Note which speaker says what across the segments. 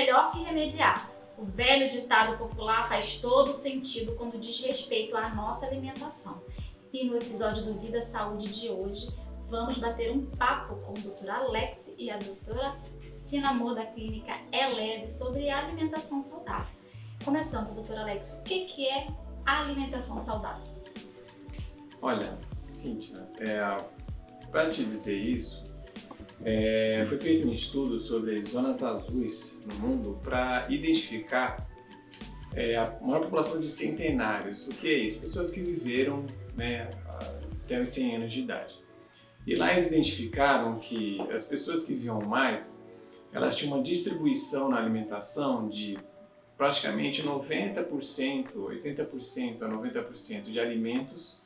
Speaker 1: melhor que remediar. O velho ditado popular faz todo sentido quando diz respeito à nossa alimentação. E no episódio do Vida Saúde de hoje, vamos bater um papo com o Dr. Alex e a doutora Sinamor da clínica Eleve sobre a alimentação saudável. Começando, doutor Alex, o que é a alimentação saudável?
Speaker 2: Olha, Cíntia, para te dizer isso, foi feito um estudo sobre as zonas azuis no mundo para identificar a maior população de centenários. O que é isso? Pessoas que viveram até os 100 anos de idade. E lá eles identificaram que as pessoas que viviam mais, elas tinham uma distribuição na alimentação de praticamente 90%, 80% a 90% de alimentos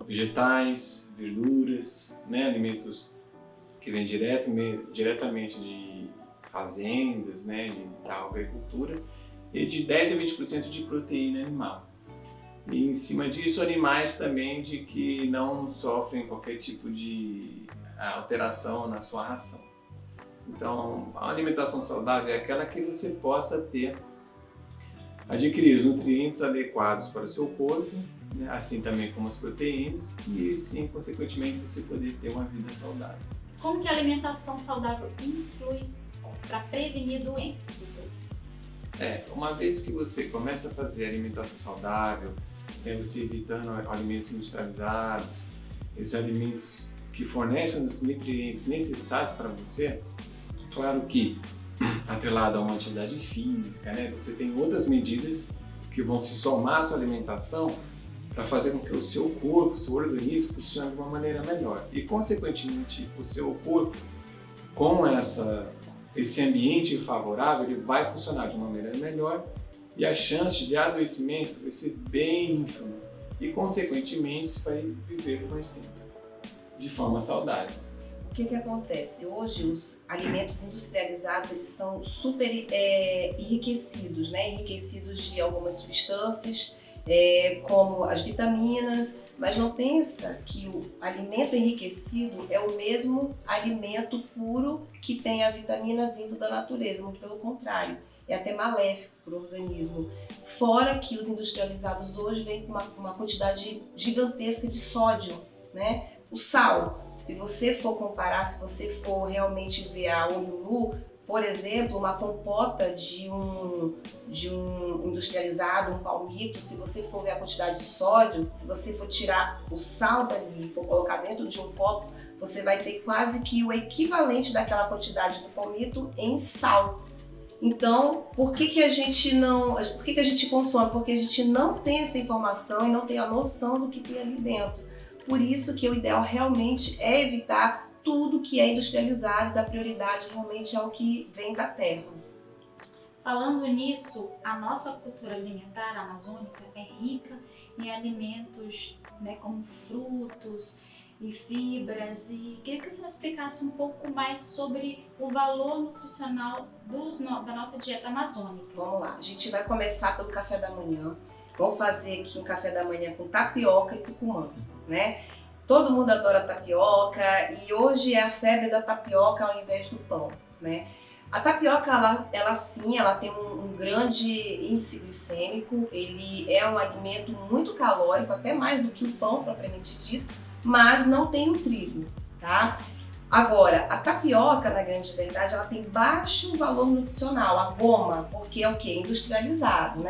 Speaker 2: vegetais, verduras, alimentos que vêm diretamente de fazendas, da agricultura, e de 10 a 20% de proteína animal. E em cima disso, animais também de que não sofrem qualquer tipo de alteração na sua ração. Então, a alimentação saudável é aquela que você possa adquirir os nutrientes adequados para o seu corpo, assim também como as proteínas, e sim, consequentemente, você poder ter uma vida saudável.
Speaker 1: Como que a alimentação saudável influi para prevenir doenças?
Speaker 2: Uma vez que você começa a fazer alimentação saudável, você evitando alimentos industrializados, esses alimentos que fornecem os nutrientes necessários para você, claro que atrelado a uma atividade física, você tem outras medidas que vão se somar à sua alimentação para fazer com que o seu corpo, o seu organismo funcione de uma maneira melhor. E, consequentemente, o seu corpo, com esse ambiente favorável, ele vai funcionar de uma maneira melhor e a chance de adoecimento vai ser bem ínfima. E, consequentemente, vai viver mais tempo, de forma saudável.
Speaker 3: O que acontece? Hoje os alimentos industrializados eles são super enriquecidos, enriquecidos de algumas substâncias, como as vitaminas, mas não pensa que o alimento enriquecido é o mesmo alimento puro que tem a vitamina vindo da natureza, muito pelo contrário, é até maléfico para o organismo. Fora que os industrializados hoje vêm com uma quantidade gigantesca de sódio, O sal, se você for comparar, se você for realmente ver a olho nu, por exemplo, uma compota de um industrializado, um palmito, se você for ver a quantidade de sódio, se você for tirar o sal dali e for colocar dentro de um copo, você vai ter quase que o equivalente daquela quantidade do palmito em sal. Então, por que a gente consome? Porque a gente não tem essa informação e não tem a noção do que tem ali dentro. Por isso que o ideal realmente é evitar tudo que é industrializado, dar prioridade realmente ao que vem da terra.
Speaker 1: Falando nisso, a nossa cultura alimentar amazônica é rica em alimentos como frutos e fibras, e queria que você me explicasse um pouco mais sobre o valor nutricional da nossa dieta amazônica.
Speaker 3: Vamos lá, a gente vai começar pelo café da manhã. Vamos fazer aqui um café da manhã com tapioca e tucumã, Todo mundo adora tapioca e hoje é a febre da tapioca ao invés do pão, A tapioca, ela tem um grande índice glicêmico, ele é um alimento muito calórico, até mais do que o pão propriamente dito, mas não tem o trigo, tá? Agora, a tapioca, na grande verdade, ela tem baixo valor nutricional, a goma, porque é o quê? Industrializado,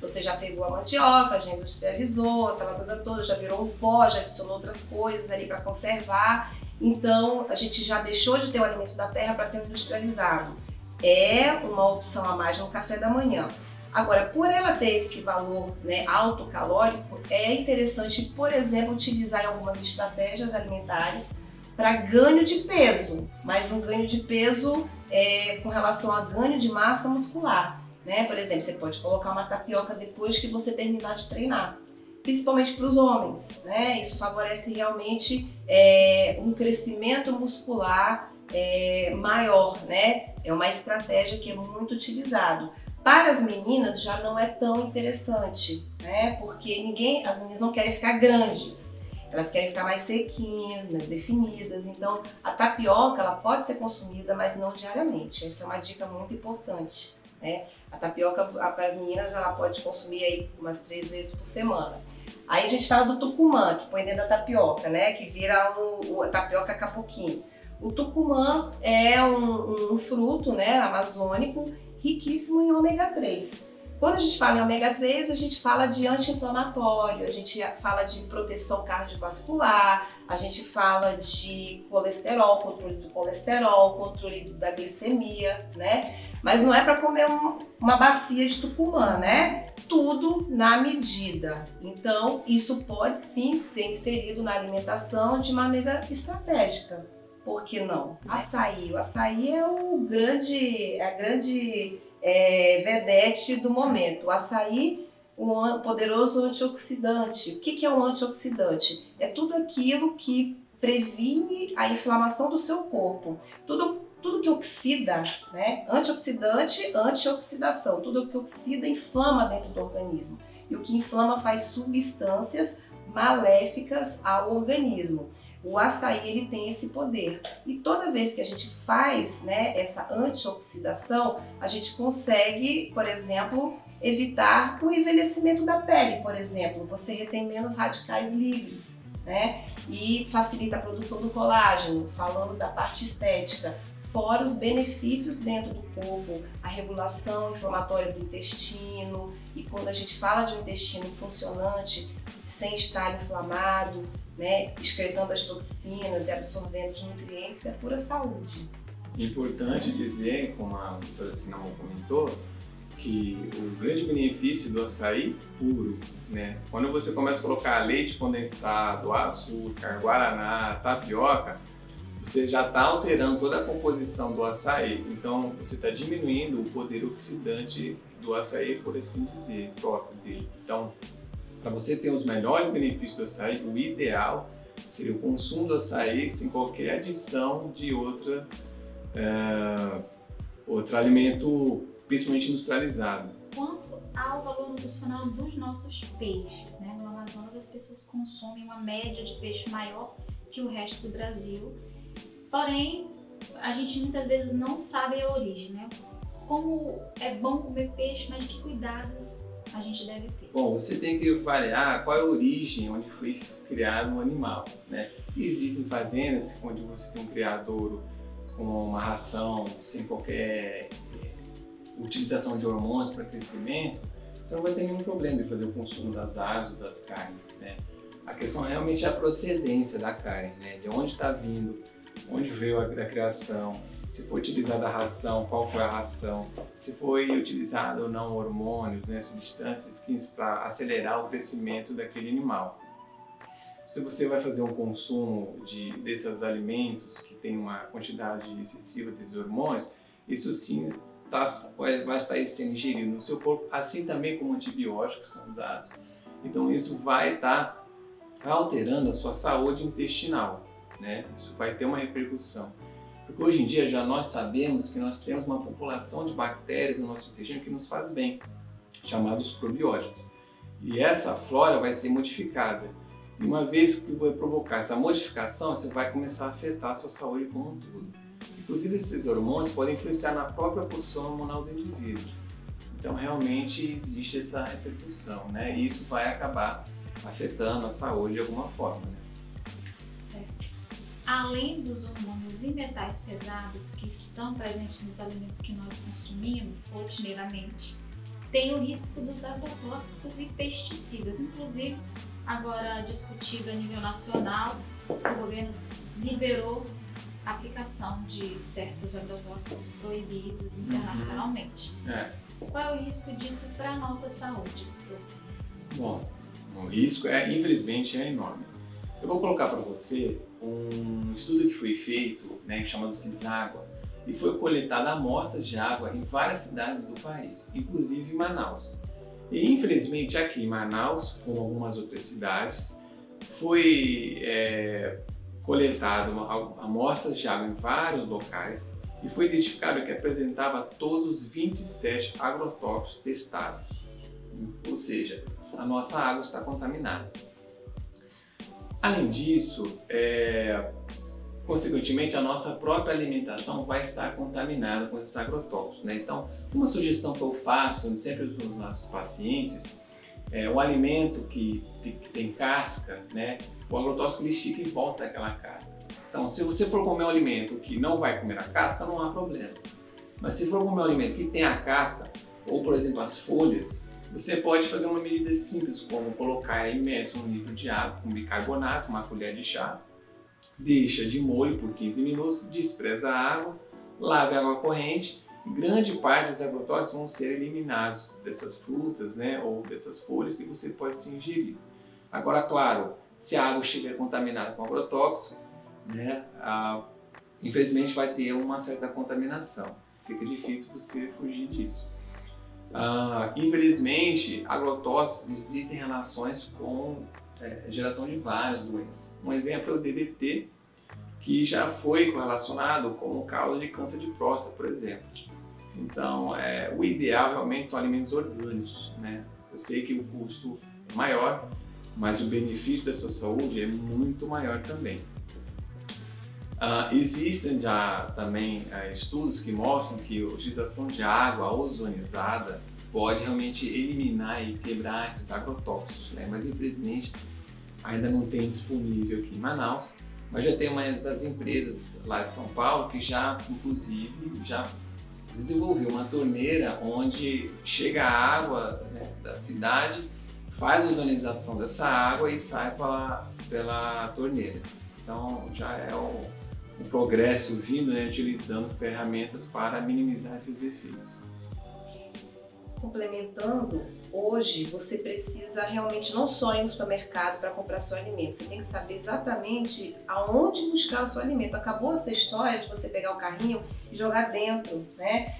Speaker 3: Você já pegou a mandioca, já industrializou, aquela coisa toda, já virou um pó, já adicionou outras coisas ali para conservar. Então, a gente já deixou de ter o alimento da terra para ter o industrializado. É uma opção a mais no café da manhã. Agora, por ela ter esse valor alto calórico, é interessante, por exemplo, utilizar algumas estratégias alimentares para ganho de peso, mas um ganho de peso com relação a ganho de massa muscular. Por exemplo, você pode colocar uma tapioca depois que você terminar de treinar, principalmente para os homens. Isso favorece realmente um crescimento muscular maior. É uma estratégia que é muito utilizada. Para as meninas já não é tão interessante, porque as meninas não querem ficar grandes. Elas querem ficar mais sequinhas, mais definidas. Então, a tapioca ela pode ser consumida, mas não diariamente. Essa é uma dica muito importante. né? A tapioca, para as meninas, ela pode consumir aí umas 3 vezes por semana. Aí a gente fala do tucumã, que põe dentro da tapioca, né? Que vira a tapioca capuquinho. O tucumã é um fruto, né, amazônico, riquíssimo em ômega 3. Quando a gente fala em ômega 3, a gente fala de anti-inflamatório, a gente fala de proteção cardiovascular, a gente fala de colesterol, controle do colesterol, controle da glicemia, né? Mas não é para comer uma bacia de tucumã, né? Tudo na medida. Então, isso pode sim ser inserido na alimentação de maneira estratégica. Por que não? Açaí. O açaí é a grande vedete do momento. O açaí, um poderoso antioxidante. O que é um antioxidante? É tudo aquilo que previne a inflamação do seu corpo. Tudo que oxida, né? Antioxidante, antioxidação. Tudo que oxida inflama dentro do organismo. E o que inflama faz substâncias maléficas ao organismo. O açaí ele tem esse poder. E toda vez que a gente faz, né, essa antioxidação, a gente consegue, por exemplo, evitar o envelhecimento da pele, por exemplo. Você retém menos radicais livres, né? E facilita a produção do colágeno, falando da parte estética. Fora os benefícios dentro do corpo, a regulação inflamatória do intestino. E quando a gente fala de um intestino funcionante, sem estar inflamado, né, excretando as toxinas e absorvendo os nutrientes, é pura saúde.
Speaker 2: Importante dizer, como a doutora Cinnamon comentou, que o grande benefício do açaí puro, né? Quando você começa a colocar leite condensado, açúcar, guaraná, tapioca, você já está alterando toda a composição do açaí. Então você está diminuindo o poder oxidante do açaí, por assim dizer, próprio dele. Então, para você ter os melhores benefícios do açaí, o ideal seria o consumo do açaí sem qualquer adição de outro alimento, principalmente industrializado.
Speaker 1: Quanto ao valor nutricional dos nossos peixes, né? No Amazonas as pessoas consomem uma média de peixe maior que o resto do Brasil, porém a gente muitas vezes não sabe a origem, né? Como é bom comer peixe, mas que cuidados a gente deve ter?
Speaker 2: Bom, você tem que avaliar qual é a origem, onde foi criado o animal, né? E existem fazendas onde você tem um criadouro com uma ração sem qualquer utilização de hormônios para crescimento, você não vai ter nenhum problema de fazer o consumo das aves ou das carnes, né? A questão realmente é a procedência da carne, né? De onde está vindo, onde veio a criação, se foi utilizada a ração, qual foi a ração, se foi utilizado ou não hormônios, né, substâncias químicas para acelerar o crescimento daquele animal. Se você vai fazer um consumo desses alimentos que tem uma quantidade excessiva desses hormônios, isso sim vai estar sendo ingerido no seu corpo, assim também como antibióticos são usados. Então isso vai estar alterando a sua saúde intestinal, né? Isso vai ter uma repercussão. Porque hoje em dia já nós sabemos que nós temos uma população de bactérias no nosso intestino que nos faz bem, chamados probióticos. E essa flora vai ser modificada. E uma vez que vai provocar essa modificação, você vai começar a afetar a sua saúde como um todo. Inclusive esses hormônios podem influenciar na própria produção hormonal do indivíduo. Então realmente existe essa repercussão, né? E isso vai acabar afetando a saúde de alguma forma, né?
Speaker 1: Além dos hormônios e metais pesados que estão presentes nos alimentos que nós consumimos rotineiramente, tem o risco dos agrotóxicos e pesticidas. Inclusive, agora discutido a nível nacional, o governo liberou a aplicação de certos agrotóxicos proibidos internacionalmente. Qual é o risco disso para a nossa saúde, doutor?
Speaker 2: Bom, o risco infelizmente é enorme. Eu vou colocar para você um estudo que foi feito, né, chamado CISÁGUA, e foi coletada amostras de água em várias cidades do país, inclusive em Manaus. E infelizmente aqui em Manaus, como algumas outras cidades, foi coletado amostras de água em vários locais e foi identificado que apresentava todos os 27 agrotóxicos testados. Ou seja, a nossa água está contaminada. Além disso, consequentemente, a nossa própria alimentação vai estar contaminada com esses agrotóxicos, né? Então, uma sugestão que eu faço sempre para os nossos pacientes é o alimento que tem casca, né? O agrotóxico ele fica em volta daquela casca. Então, se você for comer um alimento que não vai comer a casca, não há problemas. Mas se for comer um alimento que tem a casca, ou por exemplo as folhas, você pode fazer uma medida simples, como colocar imerso um litro de água com bicarbonato, uma colher de chá, deixa de molho por 15 minutos, despreza a água, lave a água corrente e grande parte dos agrotóxicos vão ser eliminados dessas frutas, né, ou dessas folhas que você pode se ingerir. Agora, claro, se a água estiver contaminada com agrotóxico, né, infelizmente vai ter uma certa contaminação. Fica difícil você fugir disso. Infelizmente, agrotóxicos existem relações com geração de várias doenças. Um exemplo é o DDT, que já foi correlacionado com o causa de câncer de próstata, por exemplo. Então, o ideal realmente são alimentos orgânicos, né? Eu sei que o custo é maior, mas o benefício da sua saúde é muito maior também. Existem já também estudos que mostram que a utilização de água ozonizada pode realmente eliminar e quebrar esses agrotóxicos, né? Mas infelizmente ainda não tem disponível aqui em Manaus, mas já tem uma das empresas lá de São Paulo que já, inclusive, já desenvolveu uma torneira onde chega a água, né, da cidade, faz a ozonização dessa água e sai pela torneira. Então já é um progresso vindo, né, utilizando ferramentas para minimizar esses efeitos.
Speaker 3: Complementando, hoje você precisa realmente não só ir no supermercado para comprar seu alimento, você tem que saber exatamente aonde buscar o seu alimento. Acabou essa história de você pegar o carrinho e jogar dentro, né?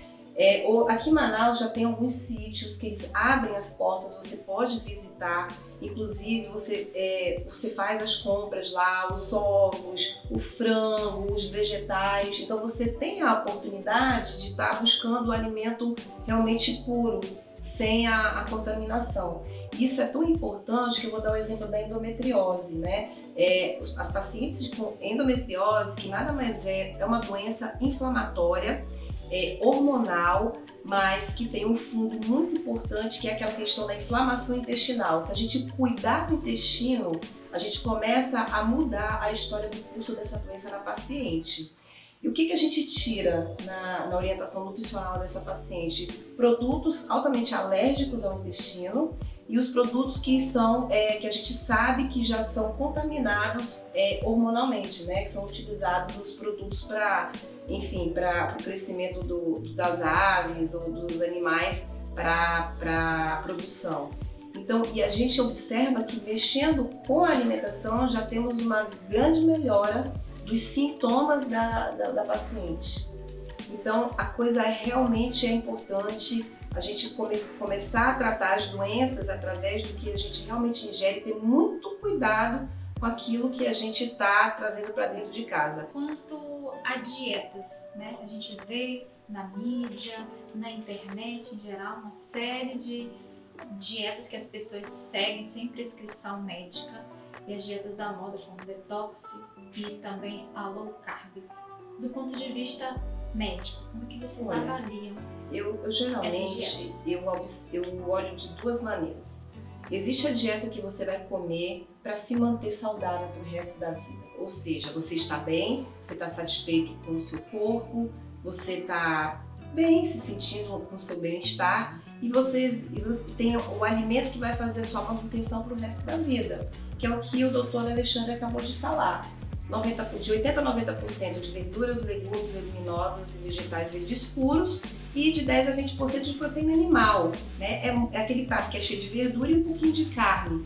Speaker 3: Aqui em Manaus já tem alguns sítios que eles abrem as portas, você pode visitar, inclusive você faz as compras lá, os ovos, o frango, os vegetais, então você tem a oportunidade de estar buscando o alimento realmente puro, sem a contaminação. Isso é tão importante que eu vou dar o exemplo da endometriose, né? As pacientes com endometriose, que nada mais é uma doença inflamatória, hormonal, mas que tem um fundo muito importante, que é aquela questão da inflamação intestinal. Se a gente cuidar do intestino, a gente começa a mudar a história do curso dessa doença na paciente. E o que a gente tira na orientação nutricional dessa paciente? Produtos altamente alérgicos ao intestino e os produtos que a gente sabe que já são contaminados hormonalmente, né? Que são utilizados os produtos para o crescimento das aves ou dos animais para a produção. Então, e a gente observa que mexendo com a alimentação já temos uma grande melhora dos sintomas da paciente. Então, a coisa realmente é importante a gente começar a tratar as doenças através do que a gente realmente ingere, ter muito cuidado com aquilo que a gente está trazendo para dentro de casa.
Speaker 1: Quanto a dietas, né? A gente vê na mídia, na internet em geral, uma série de dietas que as pessoas seguem sem prescrição médica, e as dietas da moda como detox e também a low carb. Do ponto de vista médico, como que vocês avaliam?
Speaker 3: Eu geralmente eu olho de duas maneiras. Existe a dieta que você vai comer para se manter saudável para o resto da vida. Ou seja, você está bem, você está satisfeito com o seu corpo, você está bem, se sentindo com o seu bem-estar, e você tem o alimento que vai fazer a sua manutenção para o resto da vida, que é o que o Dr. Alexandre acabou de falar. De 80% a 90% de verduras, legumes, leguminosas e vegetais verdes escuros e de 10% a 20% de proteína animal, né? É aquele prato que é cheio de verdura e um pouquinho de carne.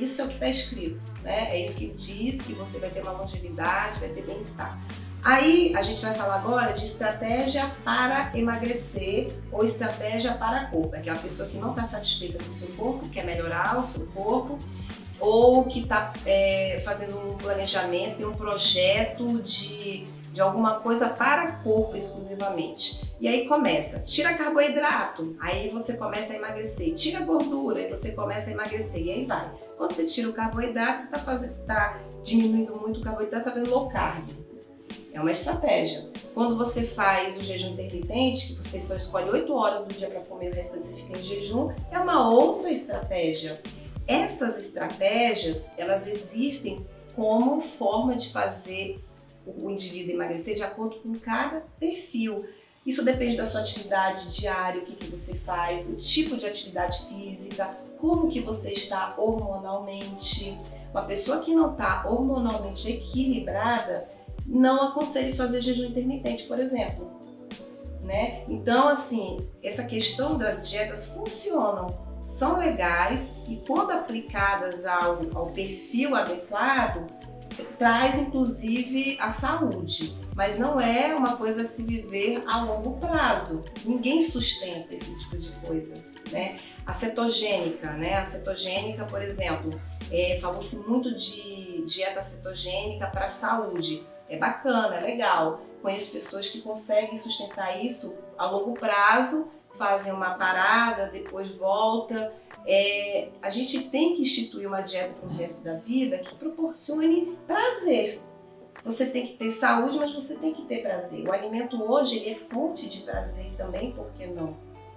Speaker 3: Isso é o que está escrito, né? É isso que diz que você vai ter uma longevidade, vai ter bem-estar. Aí a gente vai falar agora de estratégia para emagrecer ou estratégia para corpo. É aquela pessoa que não está satisfeita com o seu corpo, quer melhorar o seu corpo, ou que está fazendo um planejamento e um projeto de alguma coisa para corpo exclusivamente. E aí começa, tira carboidrato, aí você começa a emagrecer, tira gordura, aí você começa a emagrecer, e aí vai. Quando você tira o carboidrato, você está diminuindo muito o carboidrato, está fazendo low carb. É uma estratégia. Quando você faz o jejum intermitente, que você só escolhe 8 horas do dia para comer, o restante você fica em jejum, é uma outra estratégia. Essas estratégias, elas existem como forma de fazer o indivíduo emagrecer de acordo com cada perfil. Isso depende da sua atividade diária, o que você faz, o tipo de atividade física, como que você está hormonalmente. Uma pessoa que não está hormonalmente equilibrada, não aconselho fazer jejum intermitente, por exemplo. Né? Então, assim, essa questão das dietas funcionam, são legais e quando aplicadas ao perfil adequado, traz inclusive a saúde, mas não é uma coisa a se viver a longo prazo. Ninguém sustenta esse tipo de coisa, né? A cetogênica, né? A cetogênica, por exemplo, falou-se muito de dieta cetogênica para a saúde. É bacana, é legal. Conheço pessoas que conseguem sustentar isso a longo prazo, fazem uma parada, depois volta. A gente tem que instituir uma dieta para o resto da vida que proporcione prazer. Você tem que ter saúde, mas você tem que ter prazer. O alimento hoje ele é fonte de prazer também, por que não?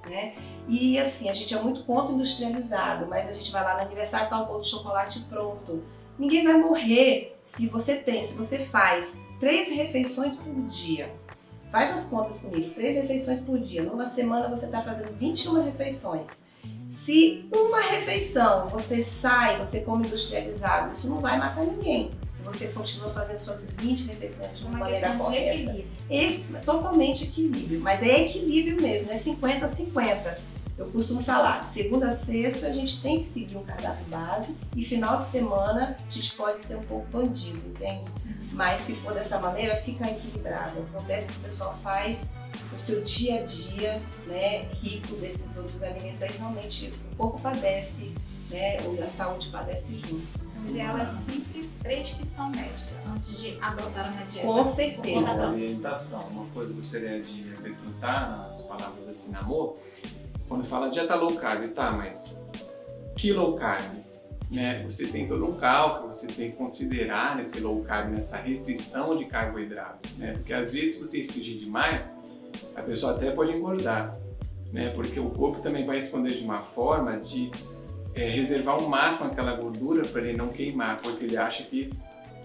Speaker 3: Né? E assim, a gente é muito contra industrializado, mas a gente vai lá no aniversário, tá o bolo de chocolate pronto. Ninguém vai morrer se você faz 3 refeições por dia. Faz as contas comigo, 3 refeições por dia. Numa semana você está fazendo 21 refeições. Se uma refeição você come industrializado, isso não vai matar ninguém. Se você continua fazendo suas 20 refeições de uma maneira correta. É totalmente equilíbrio, mas é equilíbrio mesmo, é 50-50. Eu costumo falar, de segunda a sexta a gente tem que seguir um cardápio base e final de semana a gente pode ser um pouco bandido, entende? Mas se for dessa maneira, fica equilibrado. Acontece que o pessoal faz o seu dia a dia, né, rico desses outros alimentos, aí realmente o corpo padece, né, ou a saúde padece junto.
Speaker 1: O ideal é sempre prescrição médica antes de adotar uma dieta.
Speaker 3: Com certeza.
Speaker 2: A orientação, uma coisa que eu gostaria de acrescentar nas palavras assim, amor, quando fala dieta low carb, tá, mas que low carb? Né? Você tem todo um cálculo, você tem que considerar nesse low carb, nessa restrição de carboidratos, né? Porque às vezes se você restringir demais, a pessoa até pode engordar, né? Porque o corpo também vai responder de uma forma de reservar ao máximo aquela gordura para ele não queimar, porque ele acha que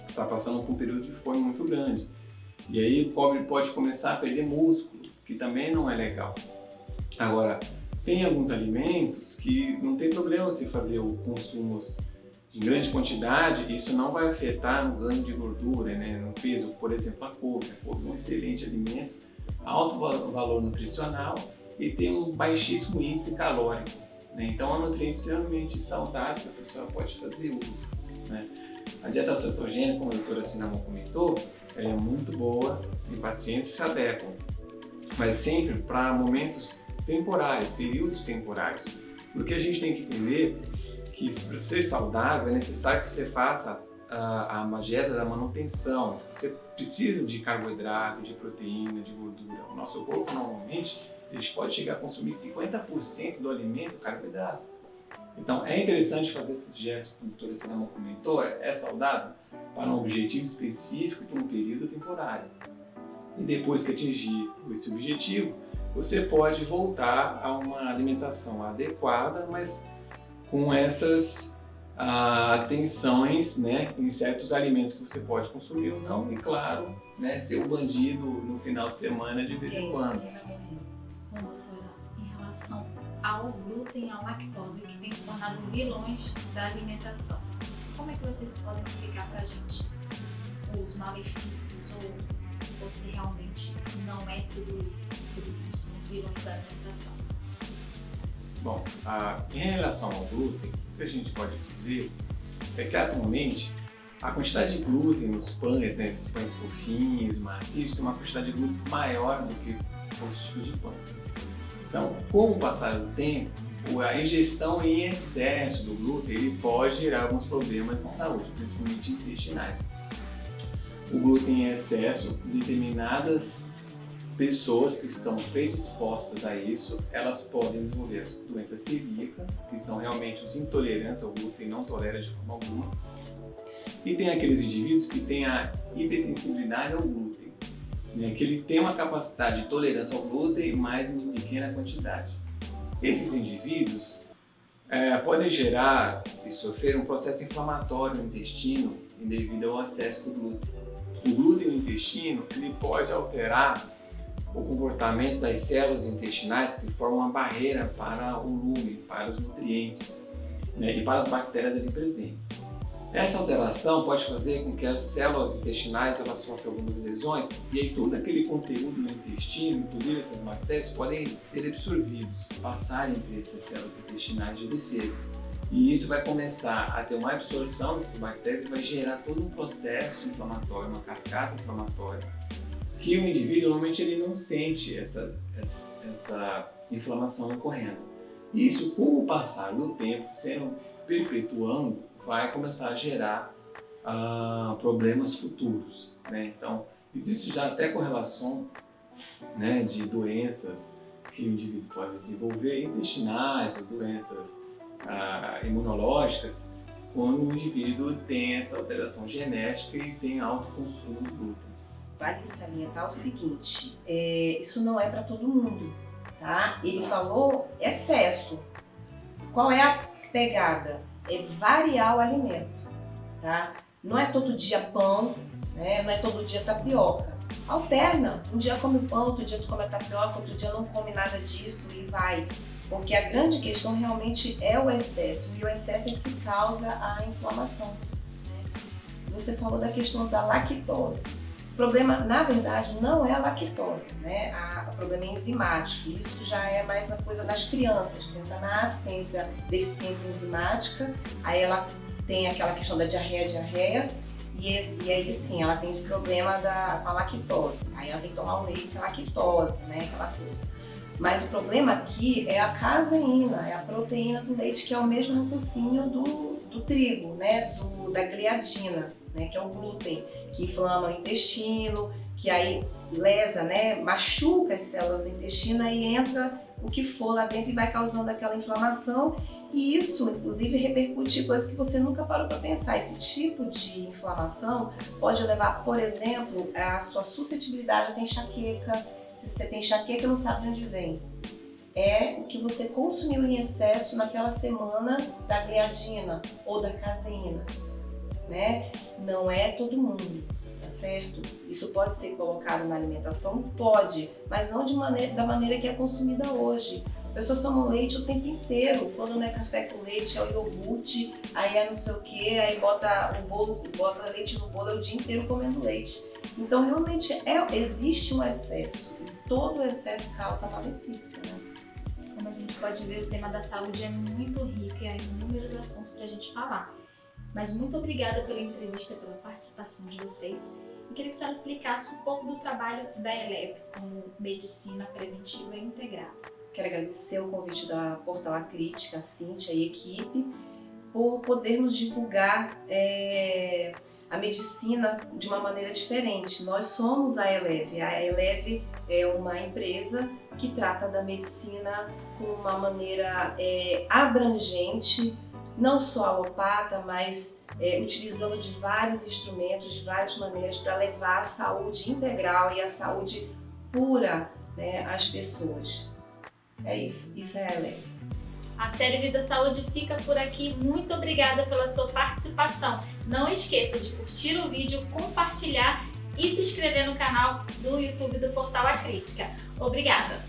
Speaker 2: está passando por um período de fome muito grande. E aí o pobre pode começar a perder músculo, que também não é legal. Agora, tem alguns alimentos que não tem problema você fazer o consumo em grande quantidade, e isso não vai afetar no ganho de gordura, né, no peso. Por exemplo, a couve. A couve é um excelente alimento, alto valor nutricional e tem um baixíssimo índice calórico, né? Então é um nutriente extremamente saudável que a pessoa pode fazer uso, né? A dieta cetogênica, como a doutora Cinnamon comentou, ela é muito boa em pacientes que se adequam, mas sempre para momentos temporários, períodos temporários, porque a gente tem que entender que para ser saudável é necessário que você faça a dieta da manutenção. Você precisa de carboidrato, de proteína, de gordura. O nosso corpo normalmente ele pode chegar a consumir 50% do alimento carboidrato. Então é interessante fazer esses dietas, como a doutora Cinnamon comentou, é saudável para um objetivo específico e por um período temporário. E depois que atingir esse objetivo, você pode voltar a uma alimentação adequada, mas com essas atenções, né, em certos alimentos que você pode consumir ou não, e claro, né, ser um bandido no final de semana de vez em quando.
Speaker 1: Bom, doutora, em relação ao glúten e à lactose, que tem se tornado vilões da alimentação, como é que vocês podem explicar pra gente os malefícios ou se realmente não é tudo isso que são os vilões da alimentação?
Speaker 2: Bom, em relação ao glúten, o que a gente pode dizer é que atualmente a quantidade de glúten nos pães, né, esses pães fofinhos, macios, tem uma quantidade de glúten maior do que outros tipos de pães. Então, com o passar do tempo, a ingestão em excesso do glúten ele pode gerar alguns problemas de saúde, principalmente intestinais. O glúten em excesso, determinadas pessoas que estão predispostas a isso, elas podem desenvolver as doenças celíacas, que são realmente os intolerantes ao glúten, não tolera de forma alguma. E tem aqueles indivíduos que têm a hipersensibilidade ao glúten. né, que ele tem uma capacidade de tolerância ao glúten, mas em pequena quantidade. Esses indivíduos podem gerar e sofrer um processo inflamatório no intestino devido ao excesso do glúten. O glúten no intestino ele pode alterar o comportamento das células intestinais que formam uma barreira para o lume, para os nutrientes, né, e para as bactérias ali presentes. Essa alteração pode fazer com que as células intestinais elas sofram algumas lesões e aí todo aquele conteúdo no intestino, inclusive essas bactérias, podem ser absorvidos, passarem por essas células intestinais de defesa. E isso vai começar a ter uma absorção dessas bactérias e vai gerar todo um processo inflamatório, uma cascata inflamatória, que o indivíduo normalmente ele não sente essa inflamação ocorrendo. E isso, com o passar do tempo, sendo perpetuando, vai começar a gerar problemas futuros, né? Então, existe já até correlação, né, de doenças que o indivíduo pode desenvolver, intestinais ou doenças imunológicas, quando o indivíduo tem essa alteração genética e tem alto consumo de glúten.
Speaker 3: Vale salientar o seguinte, isso não é para todo mundo, tá? Ele falou excesso. Qual é a pegada? É variar o alimento, tá? Não é todo dia pão, né? Não é todo dia tapioca. Alterna. Um dia come pão, outro dia tu come tapioca, outro dia não come nada disso e vai. Porque a grande questão realmente é o excesso, e o excesso é que causa a inflamação, né? Você falou da questão da lactose. O problema, na verdade, não é a lactose, né? O problema é enzimático. Isso já é mais uma coisa das crianças. A criança nasce, tem essa deficiência enzimática, aí ela tem aquela questão da diarreia, e aí sim, ela tem esse problema com a lactose. Aí ela tem que tomar um leite sem lactose, né? Aquela coisa. Mas o problema aqui é a caseína, é a proteína do leite, que é o mesmo raciocínio do trigo, né? Da gliadina, né? Que é o glúten, que inflama o intestino, que aí lesa, né? Machuca as células do intestino e entra o que for lá dentro e vai causando aquela inflamação. E isso, inclusive, repercute em coisas que você nunca parou para pensar. Esse tipo de inflamação pode levar, por exemplo, a sua suscetibilidade a ter enxaqueca. Se você tem enxaqueca e não sabe de onde vem, é o que você consumiu em excesso naquela semana da gliadina ou da caseína, né? Não é todo mundo, tá certo? Isso pode ser colocado na alimentação? Pode, mas não da maneira que é consumida hoje. As pessoas tomam leite o tempo inteiro, quando não é café com leite, é o iogurte, aí é não sei o que, aí bota leite no bolo, é o dia inteiro comendo leite. Então realmente existe um excesso. Todo excesso causa malefício, né?
Speaker 1: Como a gente pode ver, o tema da saúde é muito rico e há inúmeros assuntos para a gente falar. Mas muito obrigada pela entrevista, pela participação de vocês. E queria que a senhora explicasse um pouco do trabalho da Eleve como medicina preventiva e integrada.
Speaker 3: Quero agradecer o convite da Portal Acrítica, a Cíntia e a equipe, por podermos divulgar a medicina de uma maneira diferente. Nós somos a Eleve. A Eleve é uma empresa que trata da medicina com uma maneira abrangente, não só alopata, mas utilizando de vários instrumentos, de várias maneiras para levar a saúde integral e a saúde pura, né, às pessoas. É isso é a Eleve.
Speaker 1: A série Vida Saúde fica por aqui. Muito obrigada pela sua participação. Não esqueça de curtir o vídeo, compartilhar e se inscrever no canal do YouTube do Portal Acrítica. Obrigada!